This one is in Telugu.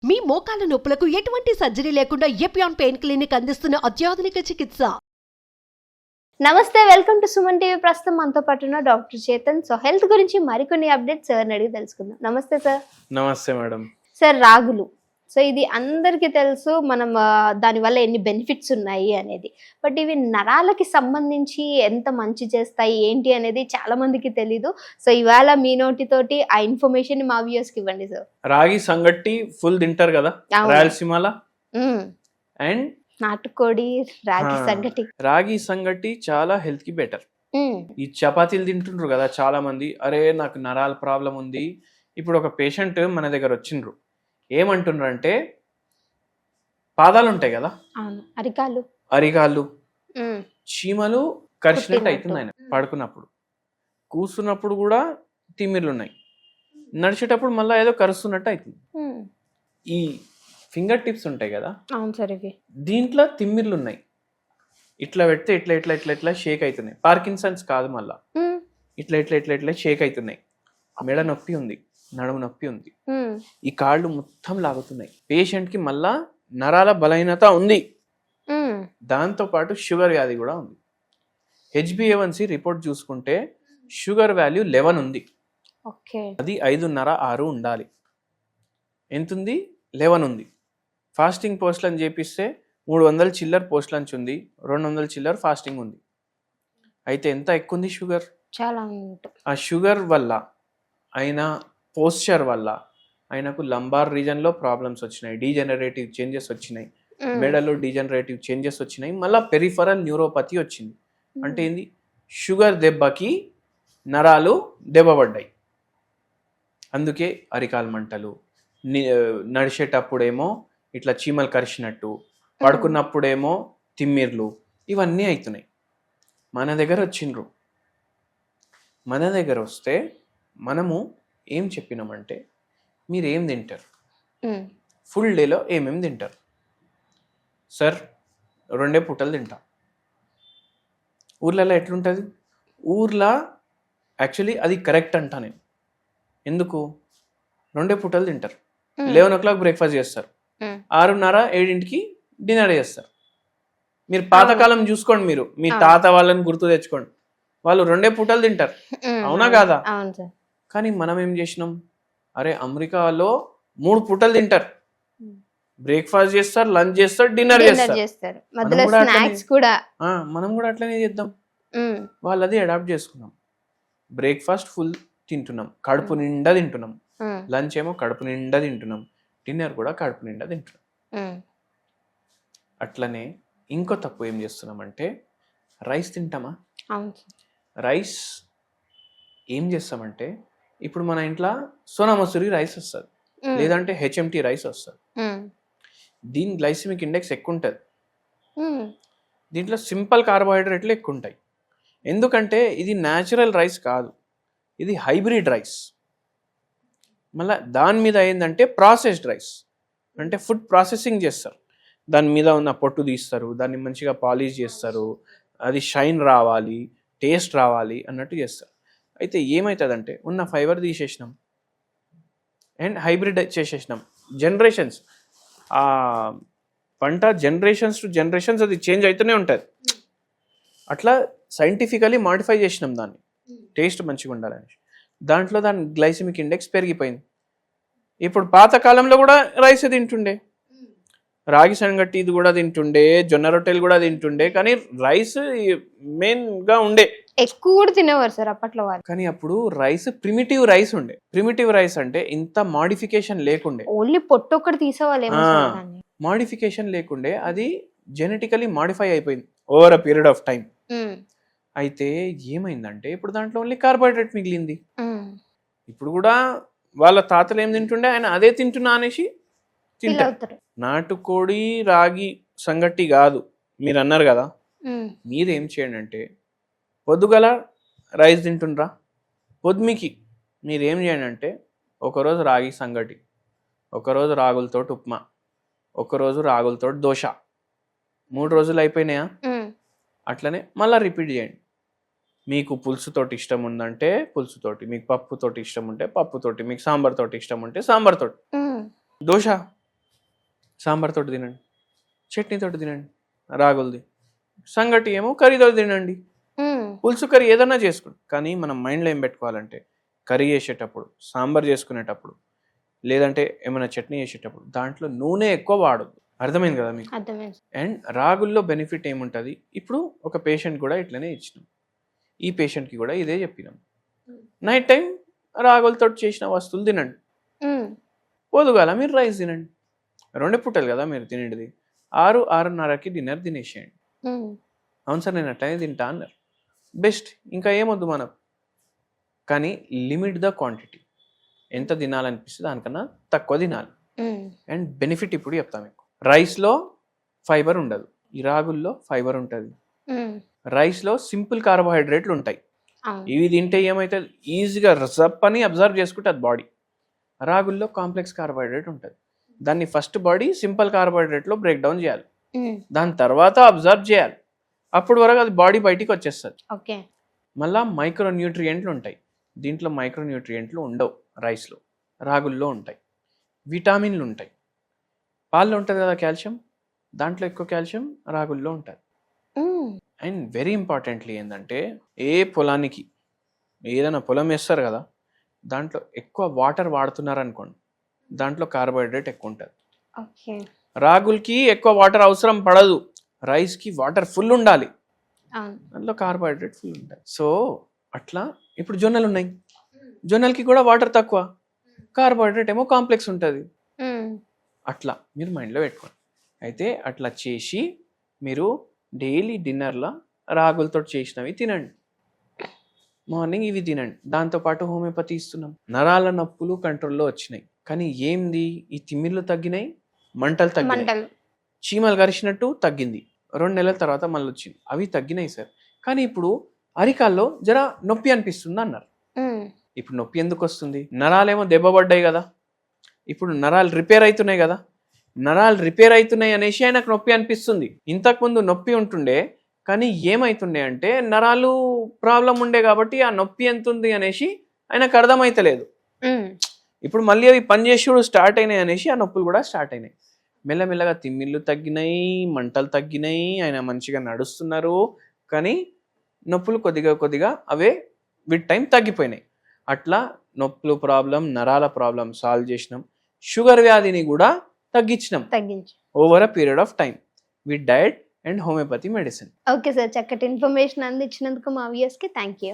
మీ మోకాల నొప్పులకు ఎటువంటి సర్జరీ లేకుండా ఎపియాన్ పెయిన్ క్లినిక్ అందిస్తున్న అత్యాధునిక చికిత్స. నమస్తే, వెల్కమ్ టు సుమన్ టీవీ. ప్రస్తుతం మనతో పాటు ఉన్న డాక్టర్ చేతన్. సో హెల్త్ గురించి మరికొన్ని అప్డేట్స్ సార్ అడిగి తెలుసుకుందాం. నమస్తే సార్. నమస్తే మేడం. సార్, రాగులు, సో ఇది అందరికీ తెలుసు, మనం దానివల్ల ఎన్ని బెనిఫిట్స్ ఉన్నాయి అనేది. బట్ ఇవి నరాలకి సంబంధించి ఎంత మంచి చేస్తాయి ఏంటి అనేది చాలా మందికి తెలీదు. సో ఇవాళ మీ నోటితోటి ఆ ఇన్ఫర్మేషన్ మా వ్యూయర్స్కి ఇవ్వండి సార్. రాగి సంగటి ఫుల్ తింటారు కదా రాయలసీమల, అండ్ నాటుకోడి రాగి సంగటి. రాగి సంగటి చాలా హెల్త్ కి బెటర్. ఈ చపాతీలు తింటుండ్రు కదా చాలా మంది, అరే నాకు నరాల ప్రాబ్లం ఉంది. ఇప్పుడు ఒక పేషెంట్ మన దగ్గర వచ్చిండ్రు, ఏమంటున్నారు అంటే పాదాలు ఉంటాయి కదా, అరికాళ్ళు చీమలు కరిచినట్టు అవుతుంది. ఆయన పడుకున్నప్పుడు, కూర్చున్నప్పుడు కూడా తిమ్మిర్లు ఉన్నాయి, నడిచేటప్పుడు మళ్ళీ ఏదో కరుస్తున్నట్టు అవుతుంది. ఈ ఫింగర్ టిప్స్ ఉంటాయి కదా, దీంట్లో తిమ్మిర్లు ఉన్నాయి. ఇట్లా పెడితే ఇట్లా ఇట్లా ఇట్లా ఇట్లా షేక్ అవుతున్నాయి. పార్కిన్సన్స్ కాదు, మళ్ళా ఇట్లా ఇట్లా ఇట్లా ఇట్లా షేక్ అవుతున్నాయి. మెడ నొప్పి ఉంది, నడుము నొప్పి ఉంది, ఈ కాళ్ళు మొత్తం లాగుతున్నాయి. పేషెంట్ కి మళ్ళా నరాల బలహీనత ఉంది, దాంతో పాటు షుగర్ వ్యాధి కూడా ఉంది. HbA1c రిపోర్ట్ చూసుకుంటే షుగర్ వాల్యూ 11 ఉంది. అది 5.5-6 ఉండాలి. ఎంత ఉంది? 11 ఉంది. ఫాస్టింగ్ పోస్ట్ లంచ్ చేపిస్తే 300 చిల్లర్ పోస్ట్ లంచ్ ఉంది, 200 చిల్లర్ ఫాస్టింగ్ ఉంది. అయితే ఎంత ఎక్కువ ఉంది షుగర్? చాలా. ఆ షుగర్ వల్ల ఆయన పోస్చర్ వల్ల ఆయనకు లంబార్ రీజన్లో ప్రాబ్లమ్స్ వచ్చినాయి, డీజనరేటివ్ చేంజెస్ వచ్చినాయి, మెడలో డీజనరేటివ్ చేంజెస్ వచ్చినాయి, మళ్ళీ పెరిఫరల్ న్యూరోపతి వచ్చింది. అంటే ఏంది? షుగర్ దెబ్బకి నరాలు దెబ్బపడ్డాయి. అందుకే అరికాలు మంటలు, నడిచేటప్పుడేమో ఇట్లా చీమలు కరిచినట్టు, పడుకున్నప్పుడేమో తిమ్మిర్లు, ఇవన్నీ అవుతున్నాయి. మన దగ్గర వచ్చిండ్రు, మన దగ్గర వస్తే మనము ఏం చెప్పినామంటే, మీరు ఏం తింటారు, ఫుల్ డేలో ఏమేమి తింటారు? సార్ 2 పూటలు తింటా. ఊర్లలో ఎట్లుంటుంది? ఊర్లో యాక్చువల్లీ అది కరెక్ట్ అంటా నేను. ఎందుకు? 2 పూటలు తింటారు. 11 o'clock బ్రేక్ఫాస్ట్ చేస్తారు, 6:30-7 డిన్నర్ చేస్తారు. మీరు పాతకాలం చూసుకోండి, మీరు మీ తాత వాళ్ళని గుర్తు తెచ్చుకోండి, వాళ్ళు 2 పూటలు తింటారు, అవునా కాదా? కానీ మనం ఏం చేసినాం? అరే అమెరికాలో 3 పూటలు తింటారు, బ్రేక్ఫాస్ట్ చేస్తారు, లంచ్ చేస్తారు, డిన్నర్ చేస్తారు. మనం కూడా అట్లనే చేద్దాం. వాళ్ళది అడాప్ట్ చేసుకున్నాం. బ్రేక్ఫాస్ట్ ఫుల్ తింటున్నాం, కడుపు నిండా తింటున్నాం, లంచ్ ఏమో కడుపు నిండా తింటున్నాం, డిన్నర్ కూడా కడుపు నిండా తింటున్నాం. అట్లనే ఇంకో తప్పు ఏం చేస్తున్నామంటే, రైస్ తింటామా? రైస్ ఏం చేస్తామంటే, ఇప్పుడు మన ఇంట్లో సోనా మసూరి రైస్ వస్తుంది, లేదంటే HMT రైస్ వస్తుంది. దీని గ్లైసిమిక్ ఇండెక్స్ ఎక్కువ ఉంటుంది. దీంట్లో సింపుల్ కార్బోహైడ్రేట్లు ఎక్కువ ఉంటాయి. ఎందుకంటే ఇది న్యాచురల్ రైస్ కాదు, ఇది హైబ్రిడ్ రైస్. మళ్ళీ దాని మీద ఏంటంటే ప్రాసెస్డ్ రైస్, అంటే ఫుడ్ ప్రాసెసింగ్ చేస్తారు, దాని మీద ఉన్న పొట్టు తీస్తారు, దాన్ని మంచిగా పాలిష్ చేస్తారు, అది షైన్ రావాలి, టేస్ట్ రావాలి అన్నట్టు చేస్తారు. అయితే ఏమవుతుందంటే, ఉన్న ఫైబర్ తీసేసినాం అండ్ హైబ్రిడ్ చేసేసినాం. జనరేషన్స్, ఆ పంట జనరేషన్స్ టు జనరేషన్స్ అది చేంజ్ అవుతూనే ఉంటుంది. అట్లా సైంటిఫికలీ మాడిఫై చేసినాం దాన్ని, టేస్ట్ మంచిగా ఉండాలని. దాంట్లో దాని గ్లైసిమిక్ ఇండెక్స్ పెరిగిపోయింది. ఇప్పుడు పాతకాలంలో కూడా రైస్ తింటుండే, రాగి సంగటి ఇది కూడా తింటుండే, జొన్న రొట్టెలు కూడా తింటుండే, కానీ రైస్ మెయిన్గా ఉండే. ఎక్కువ కూడా తినేవారు సార్ అప్పట్లో వాళ్ళు. కానీ అప్పుడు రైస్ ప్రిమిటివ్ రైస్ ఉండే. ప్రిమిటివ్ రైస్ అంటే ఇంత మాడిఫికేషన్ లేకుండే, ఓన్లీ పొట్టు ఒక్కటి తీసేవాళ్ళు. మాడిఫికేషన్ లేకుండే, అది జెనెటికలీ మాడిఫై అయిపోయింది over a period of time. అయితే ఏమైందంటే, ఇప్పుడు దాంట్లో ఓన్లీ కార్బోహైడ్రేట్ మిగిలింది. ఇప్పుడు కూడా వాళ్ళ తాతలు ఏం తింటుండే, ఆయన అదే తింటున్నా అనేసి తింటారు. నాటుకోడి రాగి సంగటి కాదు మీరు అన్నారు కదా, మీరేం చేయండి అంటే, పొద్దుగల రైస్ తింటుండ్రా, పొద్దుమికి మీరేం చేయండి అంటే, ఒకరోజు రాగి సంగటి, ఒకరోజు రాగులతోటి ఉప్మా, ఒకరోజు రాగులతోటి దోశ, 3 రోజులు అయిపోయినాయా? అట్లనే మళ్ళీ రిపీట్ చేయండి. మీకు పులుసుతోటి ఇష్టం ఉందంటే పులుసుతోటి, మీకు పప్పుతోటి ఇష్టం ఉంటే పప్పుతోటి, మీకు సాంబార్ తోటి ఇష్టం ఉంటే సాంబార్ తోటి. దోశ సాంబార్ తోటి తినండి, చట్నీతోటి తినండి, రాగులది. సంగటి ఏమో కర్రీతో తినండి, పులుసు కర్రీ ఏదన్నా చేసుకోండి. కానీ మనం మైండ్లో ఏం పెట్టుకోవాలంటే కర్రీ చేసేటప్పుడు, సాంబార్ చేసుకునేటప్పుడు, లేదంటే ఏమైనా చట్నీ చేసేటప్పుడు దాంట్లో నూనె ఎక్కువ వాడద్దు. అర్థమైంది కదా మీకు? అర్థమైంది. అండ్ రాగుల్లో బెనిఫిట్ ఏముంటుంది, ఇప్పుడు ఒక పేషెంట్ కూడా ఇట్లనే ఇచ్చినాం, ఈ పేషెంట్కి కూడా ఇదే చెప్పినాం. నైట్ టైం రాగులతో చేసిన వస్తువులు తినండి, పొద్దుగాల మీరు రైస్ తినండి. 2 పూటలు కదా మీరు తినేది. 6-6:30కి డిన్నర్ తినేసేయండి. అవును సార్ నేను అట్లనే తింటా అన్నారు, బెస్ట్. ఇంకా ఏమొద్దు మనకు. కానీ లిమిట్ ద క్వాంటిటీ. ఎంత తినాలనిపిస్తుంది దానికన్నా తక్కువ తినాలి. అండ్ బెనిఫిట్ ఇప్పుడు చెప్తాం మీకు. రైస్లో ఫైబర్ ఉండదు, ఈ రాగుల్లో ఫైబర్ ఉంటుంది. రైస్లో సింపుల్ కార్బోహైడ్రేట్లు ఉంటాయి, ఇవి తింటే ఏమవుతుంది, ఈజీగా రసప్ అని అబ్జర్వ్ చేసుకుంటుంది బాడీ. రాగుల్లో కాంప్లెక్స్ కార్బోహైడ్రేట్ ఉంటుంది, దాన్ని ఫస్ట్ బాడీ సింపుల్ కార్బోహైడ్రేట్లో బ్రేక్ డౌన్ చేయాలి, దాని తర్వాత అబ్జర్వ్ చేయాలి. అప్పుడు వరకు అది బాడీ బయటికి వచ్చేస్తుంది. మళ్ళా మైక్రో న్యూట్రియంట్లు ఉంటాయి, దీంట్లో మైక్రో న్యూట్రియంట్లు ఉండవు రైస్లో, రాగుల్లో ఉంటాయి. విటామిన్లు ఉంటాయి, పాల్లో ఉంటుంది కదా కాల్షియం, దాంట్లో ఎక్కువ కాల్షియం రాగుల్లో ఉంటుంది. అండ్ వెరీ ఇంపార్టెంట్లీ ఏంటంటే, ఏ పొలానికి ఏదైనా పొలం వేస్తారు కదా, దాంట్లో ఎక్కువ వాటర్ వాడుతున్నారు అనుకోండి, దాంట్లో కార్బోహైడ్రేట్ ఎక్కువ ఉంటుంది. రాగులకి ఎక్కువ వాటర్ అవసరం పడదు, రైస్కి వాటర్ ఫుల్ ఉండాలి, దాంట్లో కార్బోహైడ్రేట్ ఫుల్ ఉంటుంది. సో అట్లా ఇప్పుడు జొన్నలు ఉన్నాయి, జొన్నలకి కూడా వాటర్ తక్కువ, కార్బోహైడ్రేట్ ఏమో కాంప్లెక్స్ ఉంటుంది. అట్లా మీరు మైండ్లో పెట్టుకోండి. అయితే అట్లా చేసి మీరు డైలీ డిన్నర్లో రాగులతో చేసినవి తినండి, మార్నింగ్ ఇవి తినండి. దాంతోపాటు హోమియోపతి ఇస్తున్నాం. నరాల నొప్పులు కంట్రోల్లో వచ్చినాయి, కానీ ఏంది, ఈ తిమ్మిర్లు తగ్గినాయి, మంటలు తగ్గినాయి, చీమలు కరిచినట్టు తగ్గింది. 2 నెలల తర్వాత మళ్ళీ వచ్చింది, అవి తగ్గినాయి సార్. కానీ ఇప్పుడు అరికాల్లో జర నొప్పి అనిపిస్తుంది అన్నారు. ఇప్పుడు నొప్పి ఎందుకు వస్తుంది, నరాలేమో దెబ్బపడ్డాయి కదా, ఇప్పుడు నరాలు రిపేర్ అవుతున్నాయి కదా, నరాలు రిపేర్ అవుతున్నాయి అనేసి ఆయనకు నొప్పి అనిపిస్తుంది. ఇంతకుముందు నొప్పి ఉంటుండే, కానీ ఏమవుతుండే అంటే నరాలు ప్రాబ్లం ఉండే కాబట్టి ఆ నొప్పి ఎంత ఉంది అనేసి ఆయనకు అర్థమైతలేదు. ఇప్పుడు మళ్ళీ అవి పనిచేసి స్టార్ట్ అయినాయి అనేసి ఆ నొప్పులు కూడా స్టార్ట్ అయినాయి. మెల్లమెల్లగా తిమ్మిళ్ళు తగ్గినాయి, మంటలు తగ్గినాయి, ఆయన మంచిగా నడుస్తున్నారు, కానీ నొప్పులు కొద్దిగా అవే విత్ టైం తగ్గిపోయినాయి. అట్లా నొప్పులు ప్రాబ్లం, నరాల ప్రాబ్లం సాల్వ్ చేసినాం, షుగర్ వ్యాధిని కూడా తగ్గించినాం over a period of time with diet and homeopathy medicine. Okay sir, చక్కటి ఇన్ఫర్మేషన్ అందించినందుకు మా వ్యూయర్స్కి థ్యాంక్ యూ.